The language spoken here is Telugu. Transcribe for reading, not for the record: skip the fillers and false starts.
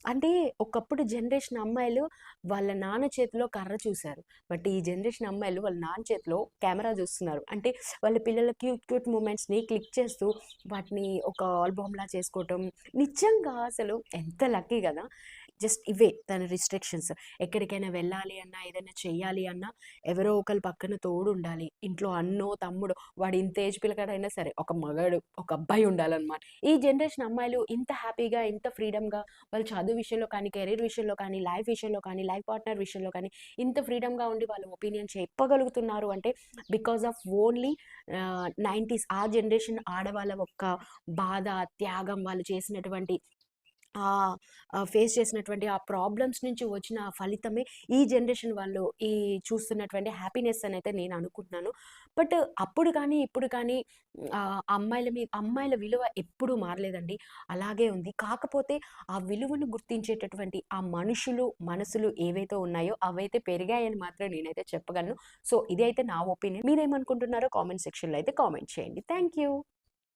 అంటే ఒకప్పుడు జనరేషన్ అమ్మాయిలు వాళ్ళ నాన్న చేతిలో కర్ర చూసారు. బట్ ఈ జనరేషన్ అమ్మాయిలు వాళ్ళ నాన్న చేతిలో కెమెరా చూస్తున్నారు. అంటే వాళ్ళ పిల్లల క్యూట్ క్యూట్ మూమెంట్స్‌ని క్లిక్ చేస్తూ వాటిని ఒక ఆల్బమ్‌లా చేసుకోవటం. నిజంగా అసలు ఎంత లక్కీ గదా! జస్ట్ ఇవే తన రిస్ట్రిక్షన్స్. ఎక్కడికైనా వెళ్ళాలి అన్నా, ఏదైనా చెయ్యాలి అన్నా ఎవరో ఒకళ్ళు పక్కన తోడుండాలి. ఇంట్లో అన్నో, తమ్ముడో వాడు ఇంత ఏజ్ పిల్లగాడైనా సరే ఒక మగాడు, ఒక అబ్బాయి ఉండాలన్నమాట. ఈ జనరేషన్ అమ్మాయిలు ఇంత హ్యాపీగా, ఇంత ఫ్రీడమ్‌గా వాళ్ళు చదువు విషయంలో కానీ, కెరీర్ విషయంలో కానీ, లైఫ్ విషయంలో కానీ, లైఫ్ పార్ట్నర్ విషయంలో కానీ ఇంత ఫ్రీడమ్‌గా ఉండి వాళ్ళ ఒపీనియన్ చెప్పగలుగుతున్నారు అంటే బికాస్ ఆఫ్ ఓన్లీ 90స్ ఆ జనరేషన్ ఆడవాళ్ళ ఒక్క బాధ, త్యాగం వాళ్ళు చేసినటువంటి ఆహ్, ఫేస్ చేసినటువంటి ఆ ప్రాబ్లమ్స్ నుంచి వచ్చిన ఆ ఫలితమే ఈ జనరేషన్ వాళ్ళు చూస్తున్నటువంటి హ్యాపీనెస్ అనైతే నేను అనుకుంటున్నాను. బట్ అప్పుడు కానీ, ఇప్పుడు కానీ అమ్మాయిల విలువ ఎప్పుడూ మారలేదండి. అలాగే ఉంది. కాకపోతే ఆ విలువను గుర్తించేటటువంటి ఆ మనుషులు, మనసులు ఏవైతే ఉన్నాయో అవైతే పెరిగాయని మాత్రం నేనైతే చెప్పగలను. సో, ఇదైతే నా ఒపీనియన్. మీరేమనుకుంటున్నారో కామెంట్ సెక్షన్‌లో అయితే కామెంట్ చేయండి. Thank you.